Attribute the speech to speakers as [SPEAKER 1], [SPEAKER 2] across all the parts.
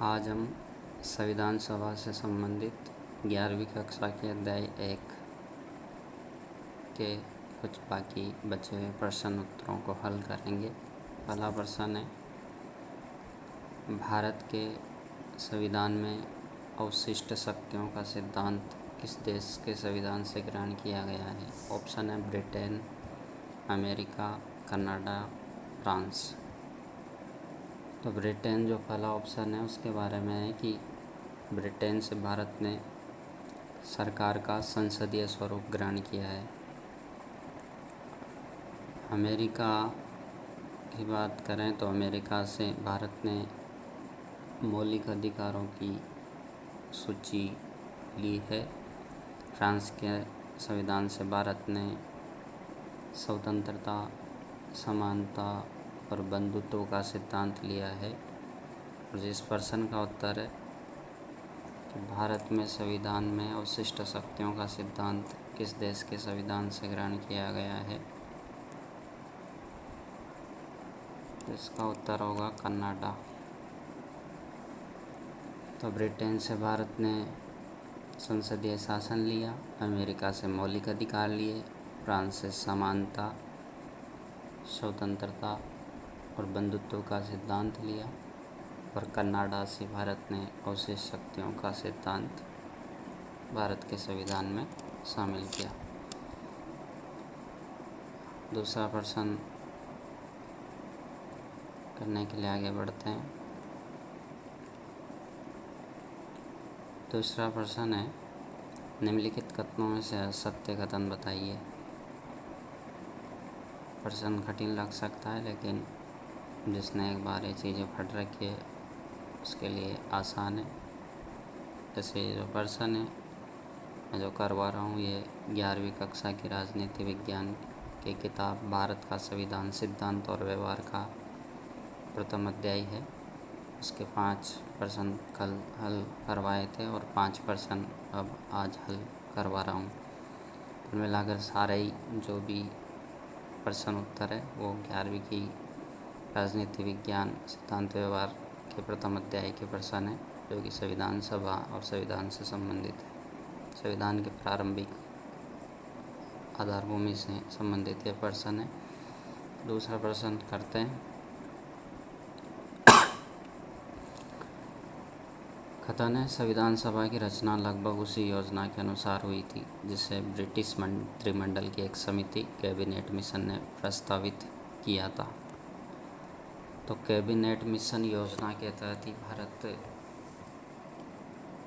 [SPEAKER 1] आज हम संविधान सभा से संबंधित 11वीं कक्षा के अध्याय 1 के कुछ बाकी बचे हुए प्रश्न उत्तरों को हल करेंगे। पहला प्रश्न है, भारत के संविधान में अवशिष्ट शक्तियों का सिद्धांत किस देश के संविधान से ग्रहण किया गया है? ऑप्शन है ब्रिटेन, अमेरिका, कनाडा, फ्रांस। तो ब्रिटेन जो पहला ऑप्शन है उसके बारे में है कि ब्रिटेन से भारत ने सरकार का संसदीय स्वरूप ग्रहण किया है। अमेरिका की बात करें तो अमेरिका से भारत ने मौलिक अधिकारों की सूची ली है। फ्रांस के संविधान से भारत ने स्वतंत्रता, समानता और बंधुत्व का सिद्धांत लिया है। और जिस प्रश्न का उत्तर है कि भारत में संविधान में अवशिष्ट शक्तियों का सिद्धांत किस देश के संविधान से ग्रहण किया गया है, तो इसका उत्तर होगा कनाडा। तो ब्रिटेन से भारत ने संसदीय शासन लिया, अमेरिका से मौलिक अधिकार लिए, फ्रांस से समानता, स्वतंत्रता और बंधुत्व का सिद्धांत लिया और कनाडा से भारत ने अवशिष्ट शक्तियों का सिद्धांत भारत के संविधान में शामिल किया। दूसरा प्रश्न करने के लिए आगे बढ़ते हैं। दूसरा प्रश्न है, निम्नलिखित कथनों में से सत्य कथन बताइए। प्रश्न कठिन लग सकता है, लेकिन जिसने एक बार ये चीज़ें पढ़ रखी है उसके लिए आसान है। जैसे जो प्रश्न है मैं जो करवा रहा हूँ ये 11वीं कक्षा की राजनीति विज्ञान की किताब भारत का संविधान सिद्धांत और व्यवहार का प्रथम अध्याय है। उसके 5 प्रश्न कल हल करवाए थे और 5 प्रश्न अब आज हल करवा रहा हूँ। कुल मिलाकर सारे ही जो भी प्रश्न उत्तर है वो 11वीं की राजनीति विज्ञान सिद्धांत व्यवहार के प्रथम अध्याय के प्रश्न है, जो कि संविधान सभा और संविधान से संबंधित है। संविधान के प्रारंभिक आधारभूमि से संबंधित यह प्रश्न है। दूसरा प्रश्न करते हैं। कथन है, संविधान सभा की रचना लगभग उसी योजना के अनुसार हुई थी जिसे ब्रिटिश मंत्रिमंडल की एक समिति कैबिनेट मिशन ने प्रस्तावित किया था। तो कैबिनेट मिशन योजना के तहत ही भारत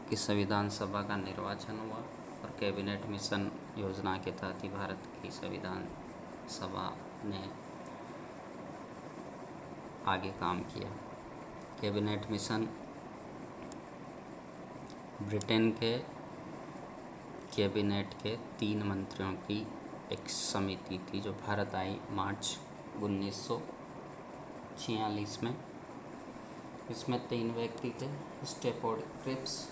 [SPEAKER 1] की संविधान सभा का निर्वाचन हुआ और कैबिनेट मिशन योजना के तहत ही भारत की संविधान सभा ने आगे काम किया। कैबिनेट मिशन ब्रिटेन के कैबिनेट के 3 मंत्रियों की एक समिति थी जो भारत आई मार्च 1946 में। इसमें 3 व्यक्ति थे, स्टेफोर्ड क्रिप्स,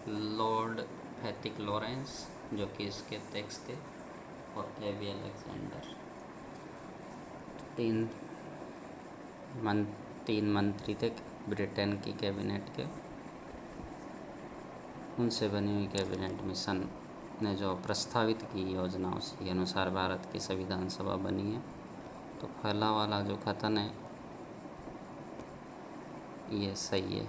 [SPEAKER 1] लॉर्ड फैथिक लॉरेंस जो कि इसके अध्यक्ष थे, और एवी अलेक्जेंडर। 3 मंत्री थे ब्रिटेन की कैबिनेट के। उनसे बनी हुई कैबिनेट मिशन ने जो प्रस्तावित की योजना उसी के अनुसार भारत की संविधान सभा बनी है। तो पहला वाला जो कथन है ये सही है।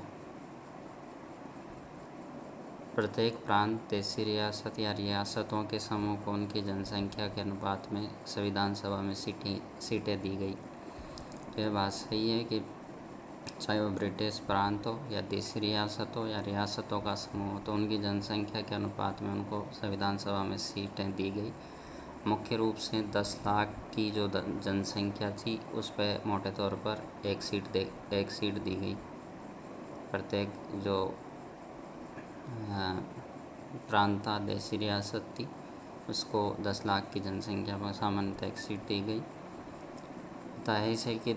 [SPEAKER 1] प्रत्येक प्रांत, देशी रियासत या रियासतों के समूह को उनकी जनसंख्या के अनुपात में संविधान सभा में सीटें दी गई। तो यह बात सही है कि चाहे वो ब्रिटिश प्रांत हो या देशी रियासत हो या रियासतों का समूह हो, तो उनकी जनसंख्या के अनुपात में उनको संविधान सभा में सीटें दी गई। मुख्य रूप से 10 लाख की जो जनसंख्या थी उस पर मोटे तौर पर एक सीट दी गई। प्रत्येक जो प्रांत देशी रियासत थी उसको 10 लाख की जनसंख्या पर सामान्यतः एक सीट दी गई। बताया है कि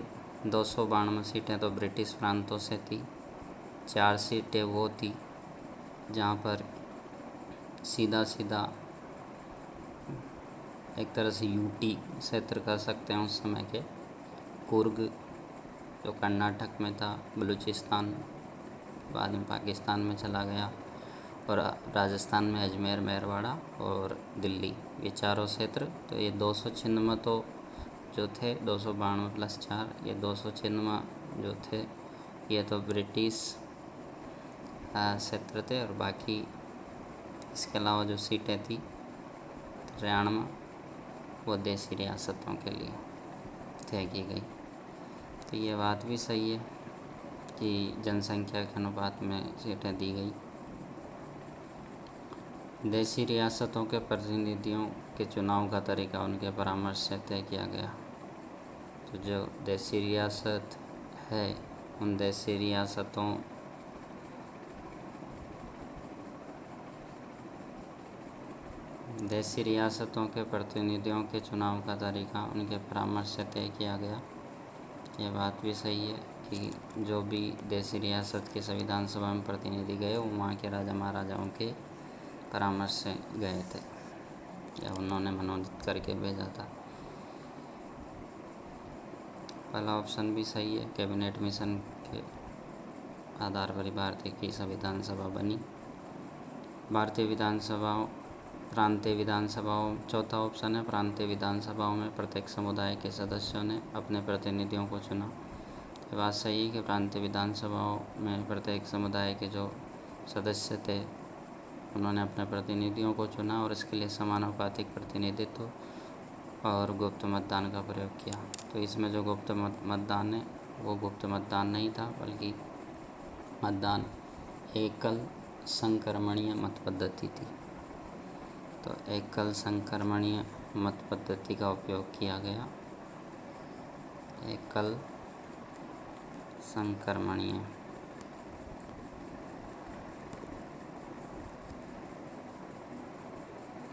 [SPEAKER 1] 292 सीटें तो ब्रिटिश प्रांतों से थी, 4 सीटें वो थी जहाँ पर सीधा एक तरह से यूटी क्षेत्र कर सकते हैं उस समय के, कुर्ग जो कर्नाटक में था, बलूचिस्तान बाद में पाकिस्तान में चला गया, और राजस्थान में अजमेर, मेरवाड़ा और दिल्ली, ये चारों क्षेत्र। तो ये 200 छिन्नम तो जो थे 292 प्लस 4, ये 200 छिन्नम जो थे ये तो ब्रिटिश क्षेत्र थे, और बाकी इसके अलावा जो सीटें थी 93 वो देसी रियासतों के लिए तय की गई। तो ये बात भी सही है कि जनसंख्या के अनुपात में सीटें दी गई। देसी रियासतों के प्रतिनिधियों के चुनाव का तरीका उनके परामर्श से तय किया गया। तो जो देसी रियासत है उन देसी रियासतों के प्रतिनिधियों के चुनाव का तरीका उनके परामर्श से तय किया गया। ये बात भी सही है कि जो भी देसी रियासत के संविधान सभा में प्रतिनिधि गए वो वहाँ के राजा महाराजाओं के परामर्श से गए थे, या उन्होंने मनोनीत करके भेजा था। पहला ऑप्शन भी सही है, कैबिनेट मिशन के आधार पर भारतीय की संविधान सभा बनी। भारतीय विधानसभाओं, प्रांतीय विधानसभाओं, चौथा ऑप्शन है, प्रांतीय विधानसभाओं में प्रत्येक समुदाय के सदस्यों ने अपने प्रतिनिधियों को चुना। ये बात सही है कि प्रांतीय विधानसभाओं में प्रत्येक समुदाय के जो सदस्य थे उन्होंने अपने प्रतिनिधियों को चुना, और इसके लिए समानुपातिक प्रतिनिधित्व और गुप्त मतदान का प्रयोग किया। तो इसमें जो गुप्त मतदान है वो गुप्त मतदान नहीं था, बल्कि मतदान एकल संक्रमणीय मत पद्धति थी। तो एकल संक्रमणीय मत पद्धति का उपयोग किया गया। एकल संक्रमणीय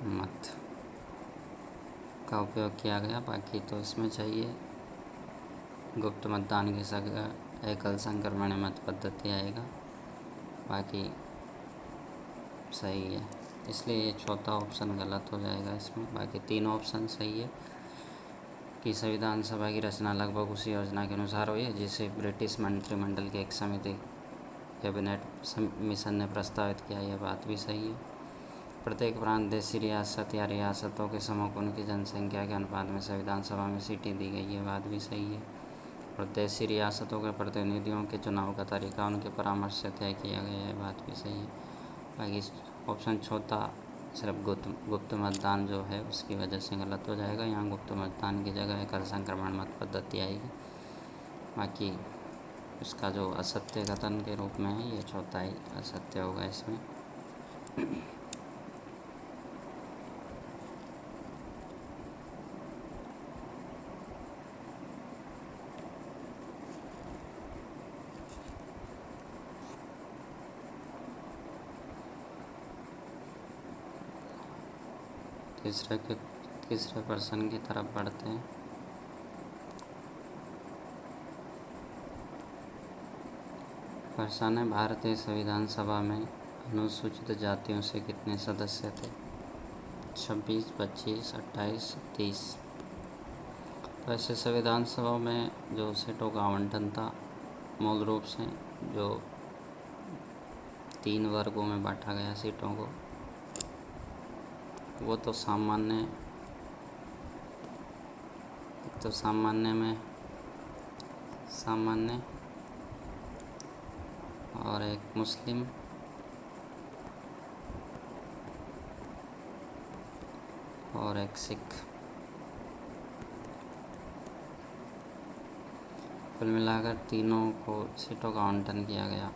[SPEAKER 1] मत का उपयोग किया गया। बाकी तो इसमें चाहिए गुप्त मतदान की जगह एकल संक्रमणीय मत पद्धति आएगा, बाकी सही है, इसलिए ये चौथा ऑप्शन गलत हो जाएगा इसमें। बाकी तीनों ऑप्शन सही है कि संविधान सभा की रचना लगभग उसी योजना के अनुसार हुई है जिसे ब्रिटिश मंत्रिमंडल की एक समिति कैबिनेट मिशन ने प्रस्तावित किया। यह बात भी सही है। प्रत्येक प्रांत, देशी रियासत या रियासतों के समूह उनकी जनसंख्या के अनुपात में संविधान सभा में सीटें दी गई, ये बात भी सही है। और देशी रियासतों के प्रतिनिधियों के चुनाव का तरीका उनके परामर्श से तय किया गया, ये बात भी सही है। बाकी ऑप्शन चौथा सिर्फ गुप्त मतदान जो है उसकी वजह से गलत हो जाएगा। यहाँ गुप्त मतदान की जगह एकल संक्रमण मत पद्धति आएगी। बाकी इसका जो असत्य कथन के रूप में है ये चौथा ही असत्य होगा इसमें। तीसरे प्रश्न की तरफ बढ़ते हैं। प्रश्न है, भारतीय संविधान सभा में अनुसूचित जातियों से कितने सदस्य थे? 26, 25, 28, 30। तो ऐसे संविधान सभा में जो सीटों का आवंटन था मूल रूप से जो 3 वर्गों में बांटा गया सीटों को, वो तो सामान्य और एक मुस्लिम और एक सिख। कुल मिलाकर तीनों को सीटों का आवंटन किया गया,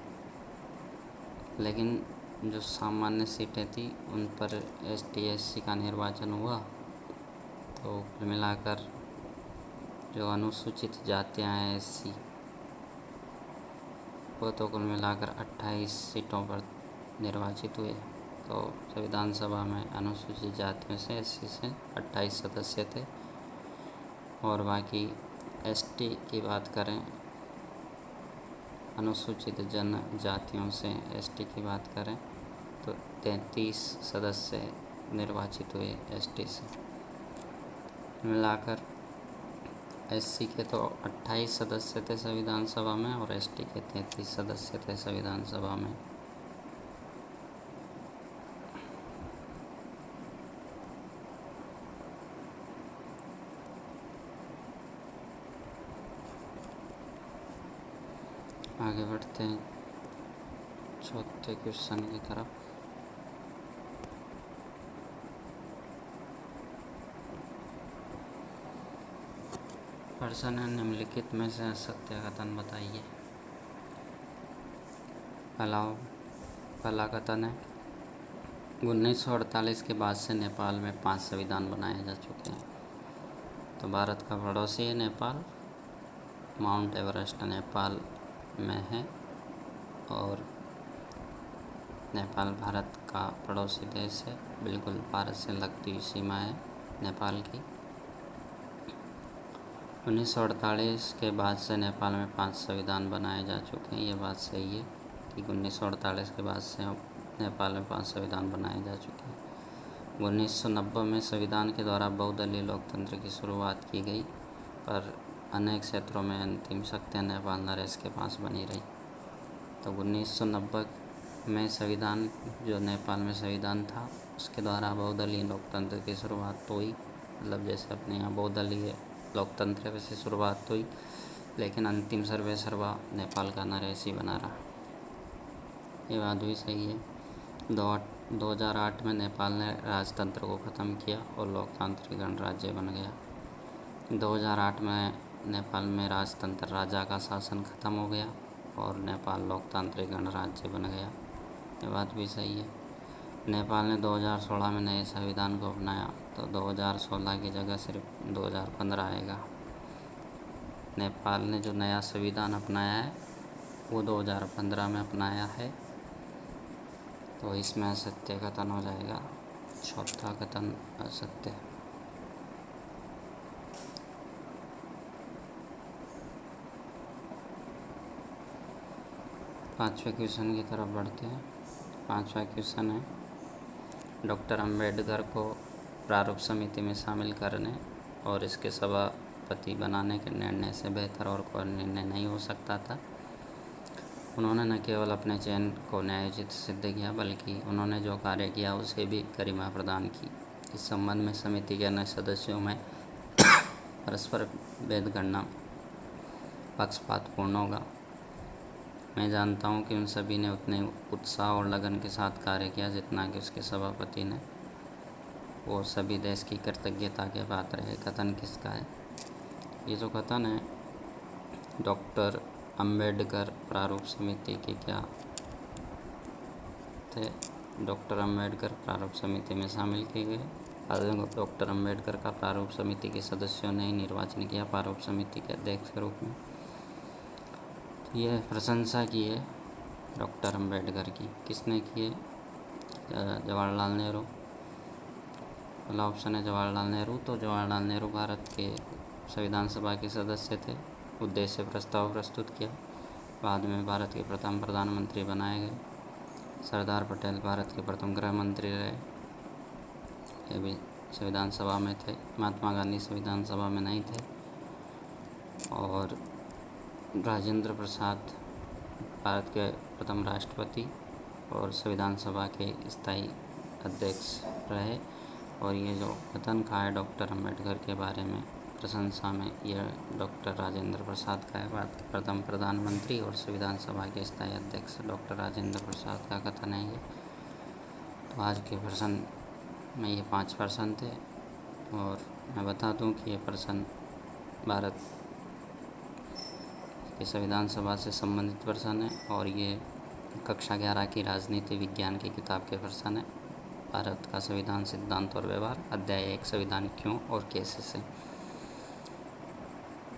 [SPEAKER 1] लेकिन जो सामान्य सीटें थी उन पर ST SC का निर्वाचन हुआ। तो कुल मिलाकर जो अनुसूचित जातियाँ हैं SC, वो तो कुल मिलाकर 28 सीटों पर निर्वाचित हुए। तो संविधान सभा में अनुसूचित जातियों से SC से 28 सदस्य थे, और बाकी ST की बात करें, अनुसूचित जनजातियों से ST की बात करें तो 33 सदस्य निर्वाचित हुए ST से। मिलाकर SC के तो 28 सदस्य थे संविधान सभा में और ST के 33 सदस्य थे संविधान सभा में। आगे बढ़ते हैं चौथे क्वेश्चन की तरफ। प्रश्न है, निम्नलिखित में से असत्य कथन बताइए। पहला कथन है 1948 के बाद से नेपाल में 5 संविधान बनाए जा चुके हैं। तो भारत का पड़ोसी है नेपाल, माउंट एवरेस्ट नेपाल में है और नेपाल भारत का पड़ोसी देश है, बिल्कुल भारत से लगती हुई सीमा है नेपाल की। 1948 के बाद से नेपाल में 5 संविधान बनाए जा चुके हैं। ये बात सही है कि 1948 के बाद से नेपाल में 5 संविधान बनाए जा चुके हैं। 1990 में संविधान के द्वारा बहुदलीय लोकतंत्र की शुरुआत की गई, पर अनेक क्षेत्रों में अंतिम शक्तियाँ नेपाल नरेश के पास बनी रही। तो 1990 में संविधान, जो नेपाल में संविधान था, उसके द्वारा बहुदलीय लोकतंत्र की शुरुआत तो हुई, मतलब जैसे अपने यहाँ बहुदलीय लोकतंत्र है वैसे शुरुआत तो हुई, लेकिन अंतिम सर्वे सर्वा नेपाल का नरेश ही बना रहा। ये बात भी सही है। 2008 में नेपाल ने राजतंत्र को ख़त्म किया और लोकतांत्रिक गणराज्य बन गया। 2008 में नेपाल में राजतंत्र राजा का शासन खत्म हो गया और नेपाल लोकतांत्रिक गणराज्य बन गया। ये बात भी सही है। नेपाल ने 2016 में नए संविधान को अपनाया, तो 2016 की जगह सिर्फ 2015 आएगा। नेपाल ने जो नया संविधान अपनाया है वो 2015 में अपनाया है, तो इसमें असत्य कथन हो जाएगा। चौथा कथन असत्य। पांचवें क्वेश्चन की तरफ बढ़ते हैं। पांचवा क्वेश्चन है, डॉक्टर अंबेडकर को प्रारूप समिति में शामिल करने और इसके सभापति बनाने के निर्णय से बेहतर और कोई निर्णय नहीं हो सकता था। उन्होंने न केवल अपने चयन को न्यायोचित सिद्ध किया, बल्कि उन्होंने जो कार्य किया उसे भी गरिमा प्रदान की। इस संबंध में समिति के अन्य सदस्यों में परस्पर भेद गणना पक्षपातपूर्ण होगा। मैं जानता हूं कि उन सभी ने उतने उत्साह और लगन के साथ कार्य किया जितना कि उसके सभापति ने। वो सभी देश की कृतज्ञता के पात्र है। कथन किसका है? ये जो कथन है, डॉक्टर अंबेडकर प्रारूप समिति के क्या थे? डॉक्टर अंबेडकर प्रारूप समिति में शामिल किए गए। डॉक्टर अंबेडकर का प्रारूप समिति के सदस्यों ने ही निर्वाचन किया प्रारूप समिति के अध्यक्ष के रूप में। यह प्रशंसा की है डॉक्टर अंबेडकर की। किसने की है? जवाहरलाल नेहरू। पहला ऑप्शन है जवाहरलाल नेहरू। तो जवाहरलाल नेहरू भारत के संविधान सभा के सदस्य थे। उद्देश्य प्रस्ताव प्रस्तुत किया। बाद में भारत के प्रथम प्रधानमंत्री बनाए गए। सरदार पटेल भारत के प्रथम गृह मंत्री रहे, ये भी संविधान सभा में थे। महात्मा गांधी संविधान सभा में नहीं थे। और राजेंद्र प्रसाद भारत के प्रथम राष्ट्रपति और संविधान सभा के स्थायी अध्यक्ष रहे। और ये जो कथन कहा है डॉक्टर अंबेडकर के बारे में प्रशंसा में, यह डॉक्टर राजेंद्र प्रसाद का है, भारत के प्रथम प्रधानमंत्री और संविधान सभा के स्थायी अध्यक्ष डॉक्टर राजेंद्र प्रसाद का कथन है ये। तो आज के प्रश्न में ये 5 प्रश्न थे और मैं बता दूं कि ये प्रश्न भारत के संविधान सभा से संबंधित प्रश्न है और ये कक्षा 11 की राजनीति विज्ञान की किताब के प्रश्न है। भारत का संविधान सिद्धांत और व्यवहार, अध्याय 1, संविधान क्यों और कैसे से।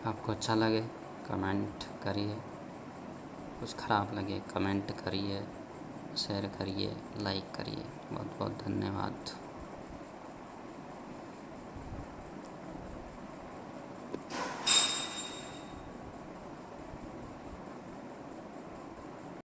[SPEAKER 1] आपको अच्छा लगे कमेंट करिए, कुछ ख़राब लगे कमेंट करिए, शेयर करिए, लाइक करिए। बहुत बहुत धन्यवाद।